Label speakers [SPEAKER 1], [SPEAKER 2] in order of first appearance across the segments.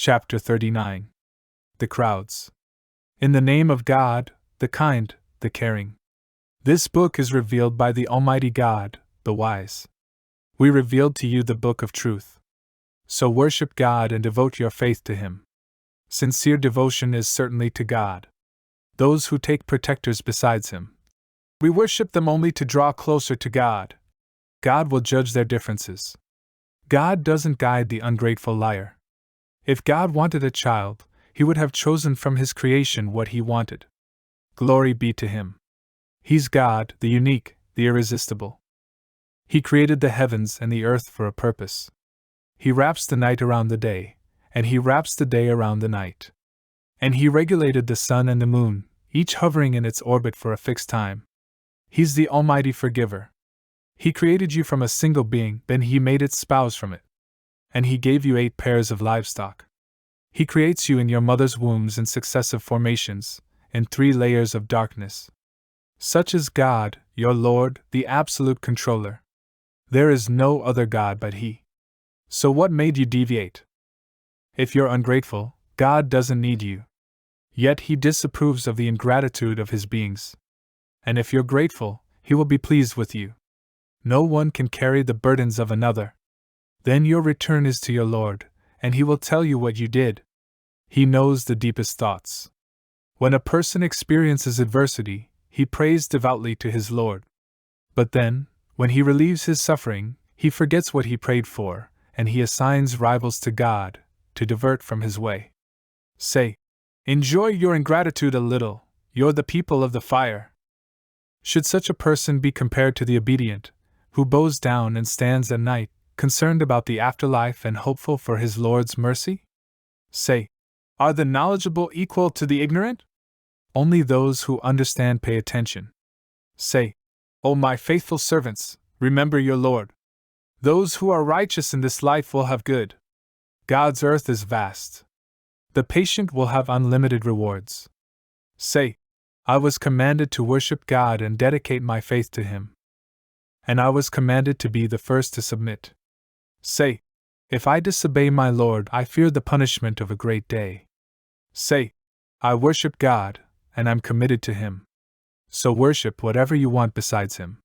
[SPEAKER 1] Chapter 39. The Crowds. In the name of God, the kind, the caring. This book is revealed by the Almighty God, the wise. We revealed to you the book of truth. So worship God and devote your faith to Him. Sincere devotion is certainly to God. Those who take protectors besides Him, we worship them only to draw closer to God. God will judge their differences. God doesn't guide the ungrateful liar. If God wanted a child, He would have chosen from His creation what He wanted. Glory be to Him. He's God, the unique, the irresistible. He created the heavens and the earth for a purpose. He wraps the night around the day, and He wraps the day around the night. And He regulated the sun and the moon, each hovering in its orbit for a fixed time. He's the Almighty Forgiver. He created you from a single being, then He made its spouse from it. And He gave you 8 pairs of livestock. He creates you in your mother's wombs in successive formations, in 3 layers of darkness. Such is God, your Lord, the absolute controller. There is no other God but He. So what made you deviate? If you're ungrateful, God doesn't need you. Yet He disapproves of the ingratitude of His beings. And if you're grateful, He will be pleased with you. No one can carry the burdens of another. Then your return is to your Lord, and He will tell you what you did. He knows the deepest thoughts. When a person experiences adversity, he prays devoutly to his Lord. But then, when he relieves his suffering, he forgets what he prayed for, and he assigns rivals to God, to divert from His way. Say, enjoy your ingratitude a little, you're the people of the fire. Should such a person be compared to the obedient, who bows down and stands at night, concerned about the afterlife and hopeful for his Lord's mercy? Say, are the knowledgeable equal to the ignorant? Only those who understand pay attention. Say, O my faithful servants, remember your Lord. Those who are righteous in this life will have good. God's earth is vast. The patient will have unlimited rewards. Say, I was commanded to worship God and dedicate my faith to Him. And I was commanded to be the first to submit. Say, if I disobey my Lord, I fear the punishment of a great day. Say, I worship God, and I'm committed to Him. So worship whatever you want besides Him.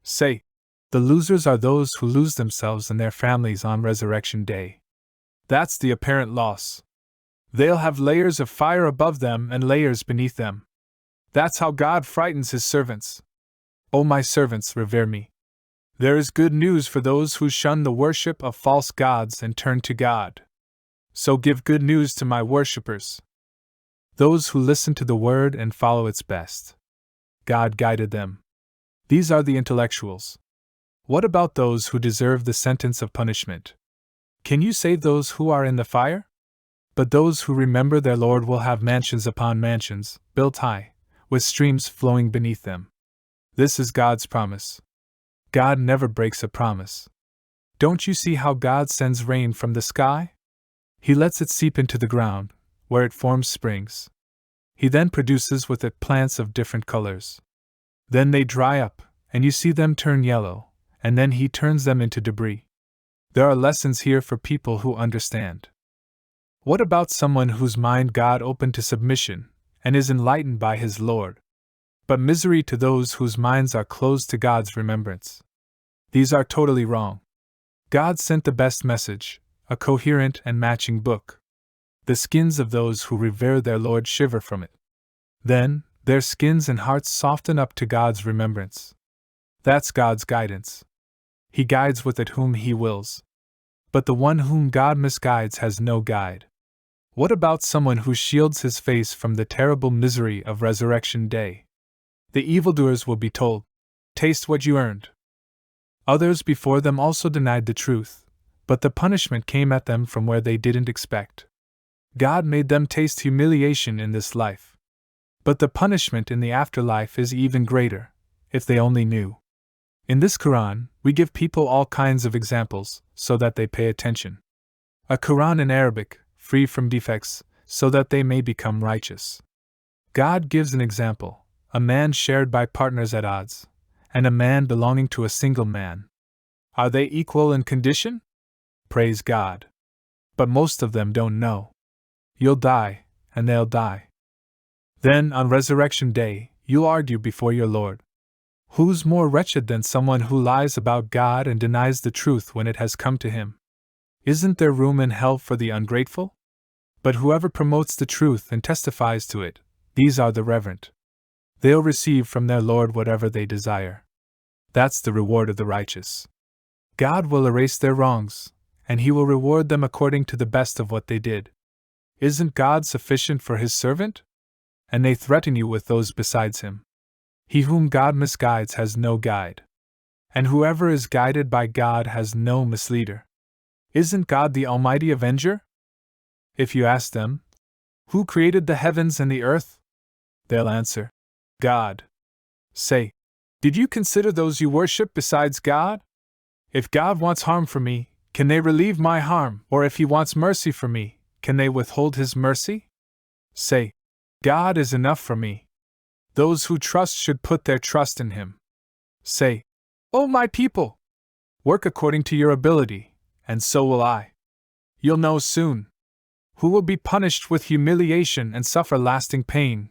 [SPEAKER 1] Say, the losers are those who lose themselves and their families on Resurrection Day. That's the apparent loss. They'll have layers of fire above them and layers beneath them. That's how God frightens His servants. O my servants, revere me. There is good news for those who shun the worship of false gods and turn to God. So give good news to my worshippers. Those who listen to the word and follow its best. God guided them. These are the intellectuals. What about those who deserve the sentence of punishment? Can you save those who are in the fire? But those who remember their Lord will have mansions upon mansions, built high, with streams flowing beneath them. This is God's promise. God never breaks a promise. Don't you see how God sends rain from the sky? He lets it seep into the ground, where it forms springs. He then produces with it plants of different colors. Then they dry up, and you see them turn yellow, and then He turns them into debris. There are lessons here for people who understand. What about someone whose mind God opened to submission, and is enlightened by his Lord? But misery to those whose minds are closed to God's remembrance. These are totally wrong. God sent the best message, a coherent and matching book. The skins of those who revere their Lord shiver from it. Then, their skins and hearts soften up to God's remembrance. That's God's guidance. He guides with it whom He wills. But the one whom God misguides has no guide. What about someone who shields his face from the terrible misery of Resurrection Day? The evildoers will be told, taste what you earned. Others before them also denied the truth, but the punishment came at them from where they didn't expect. God made them taste humiliation in this life. But the punishment in the afterlife is even greater, if they only knew. In this Quran, we give people all kinds of examples, so that they pay attention. A Quran in Arabic, free from defects, so that they may become righteous. God gives an example, a man shared by partners at odds, and a man belonging to a single man. Are they equal in condition? Praise God. but most of them don't know. You'll die, and they'll die. Then, on Resurrection Day, you'll argue before your Lord. Who's more wretched than someone who lies about God and denies the truth when it has come to him? Isn't there room in hell for the ungrateful? But whoever promotes the truth and testifies to it, these are the reverent. They'll receive from their Lord whatever they desire. That's the reward of the righteous. God will erase their wrongs, and He will reward them according to the best of what they did. Isn't God sufficient for His servant? And they threaten you with those besides Him. He whom God misguides has no guide. And whoever is guided by God has no misleader. Isn't God the Almighty Avenger? If you ask them, who created the heavens and the earth? They'll answer, God. Say, did you consider those you worship besides God? If God wants harm for me, can they relieve my harm? Or if He wants mercy for me, can they withhold His mercy? Say, God is enough for me. Those who trust should put their trust in Him. Say, O my people! Work according to your ability, and so will I. You'll know soon. Who will be punished with humiliation and suffer lasting pain?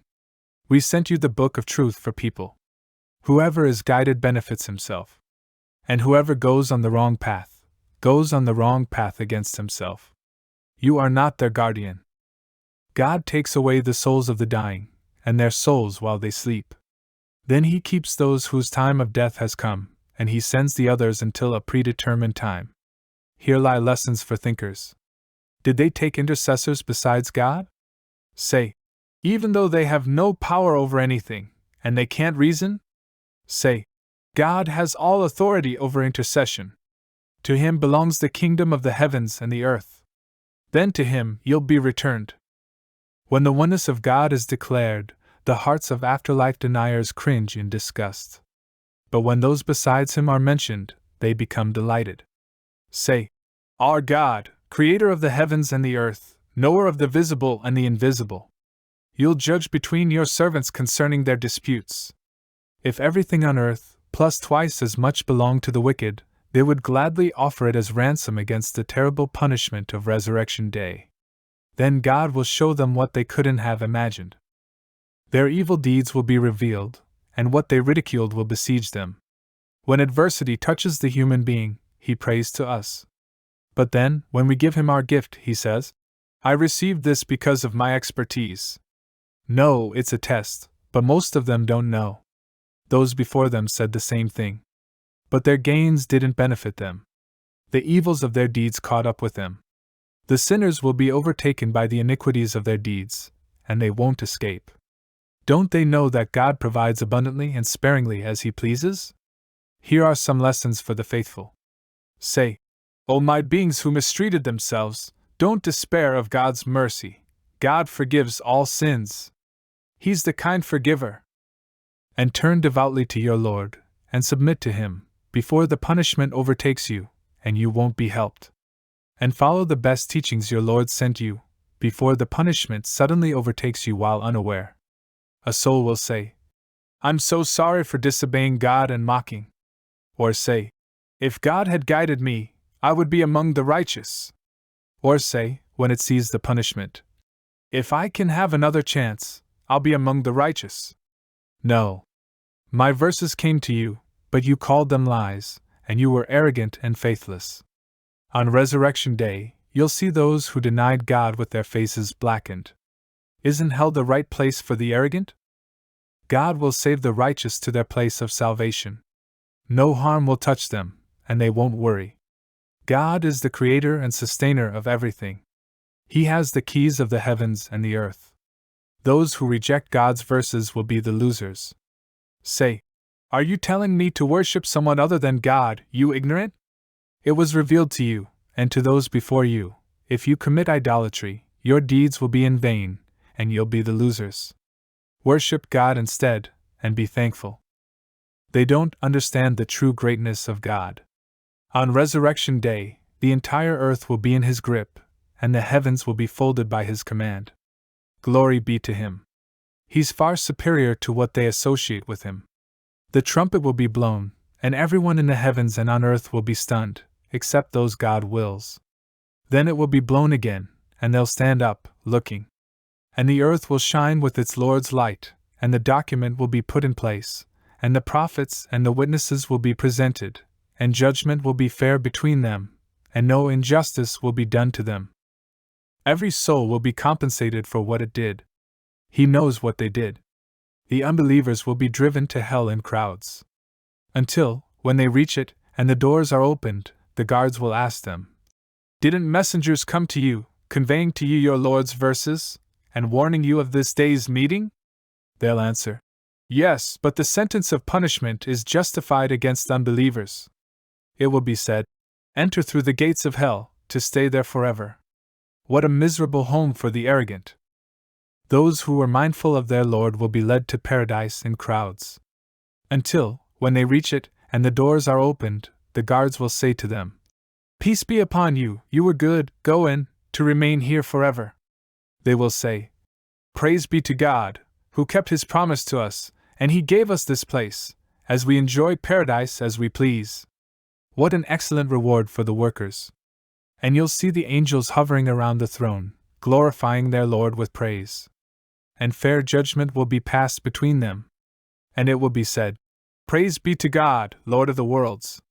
[SPEAKER 1] We sent you the book of truth for people. Whoever is guided benefits himself. And whoever goes on the wrong path, goes on the wrong path against himself. You are not their guardian. God takes away the souls of the dying, and their souls while they sleep. Then He keeps those whose time of death has come, and He sends the others until a predetermined time. Here lie lessons for thinkers. Did they take intercessors besides God? Say, even though they have no power over anything, and they can't reason? Say, God has all authority over intercession. To Him belongs the kingdom of the heavens and the earth. Then to Him you'll be returned. When the oneness of God is declared, the hearts of afterlife deniers cringe in disgust. But when those besides Him are mentioned, they become delighted. Say, our God, Creator of the heavens and the earth, knower of the visible and the invisible. You'll judge between your servants concerning their disputes. If everything on earth, plus twice as much belonged to the wicked, they would gladly offer it as ransom against the terrible punishment of Resurrection Day. Then God will show them what they couldn't have imagined. Their evil deeds will be revealed, and what they ridiculed will besiege them. When adversity touches the human being, he prays to us. But then, when we give him our gift, he says, I received this because of my expertise. No, it's a test, but most of them don't know. Those before them said the same thing. But their gains didn't benefit them. The evils of their deeds caught up with them. The sinners will be overtaken by the iniquities of their deeds, and they won't escape. Don't they know that God provides abundantly and sparingly as He pleases? Here are some lessons for the faithful. Say, O my beings who mistreated themselves, don't despair of God's mercy. God forgives all sins. He's the kind forgiver. And turn devoutly to your Lord, and submit to Him, before the punishment overtakes you, and you won't be helped. And follow the best teachings your Lord sent you, before the punishment suddenly overtakes you while unaware. A soul will say, I'm so sorry for disobeying God and mocking. Or say, if God had guided me, I would be among the righteous. Or say, when it sees the punishment, if I can have another chance, I'll be among the righteous. No. My verses came to you, but you called them lies, and you were arrogant and faithless. On Resurrection Day, you'll see those who denied God with their faces blackened. Isn't hell the right place for the arrogant? God will save the righteous to their place of salvation. No harm will touch them, and they won't worry. God is the creator and sustainer of everything. He has the keys of the heavens and the earth. Those who reject God's verses will be the losers. Say, are you telling me to worship someone other than God, you ignorant? It was revealed to you, and to those before you, if you commit idolatry, your deeds will be in vain, and you'll be the losers. Worship God instead, and be thankful. They don't understand the true greatness of God. On Resurrection Day, the entire earth will be in His grip, and the heavens will be folded by His command. Glory be to Him. He's far superior to what they associate with Him. The trumpet will be blown, and everyone in the heavens and on earth will be stunned, except those God wills. Then it will be blown again, and they'll stand up, looking. And the earth will shine with its Lord's light, and the document will be put in place, and the prophets and the witnesses will be presented, and judgment will be fair between them, and no injustice will be done to them. Every soul will be compensated for what it did. He knows what they did. The unbelievers will be driven to hell in crowds. Until, when they reach it, and the doors are opened, the guards will ask them, "Didn't messengers come to you, conveying to you your Lord's verses, and warning you of this day's meeting?" They'll answer, "Yes, but the sentence of punishment is justified against unbelievers." It will be said, "Enter through the gates of hell, to stay there forever." What a miserable home for the arrogant! Those who were mindful of their Lord will be led to paradise in crowds. Until, when they reach it, and the doors are opened, the guards will say to them, "Peace be upon you, you were good, go in, to remain here forever." They will say, "Praise be to God, who kept his promise to us, and he gave us this place, as we enjoy paradise as we please." What an excellent reward for the workers! And you'll see the angels hovering around the throne, glorifying their Lord with praise. And fair judgment will be passed between them. And it will be said, "Praise be to God, Lord of the worlds."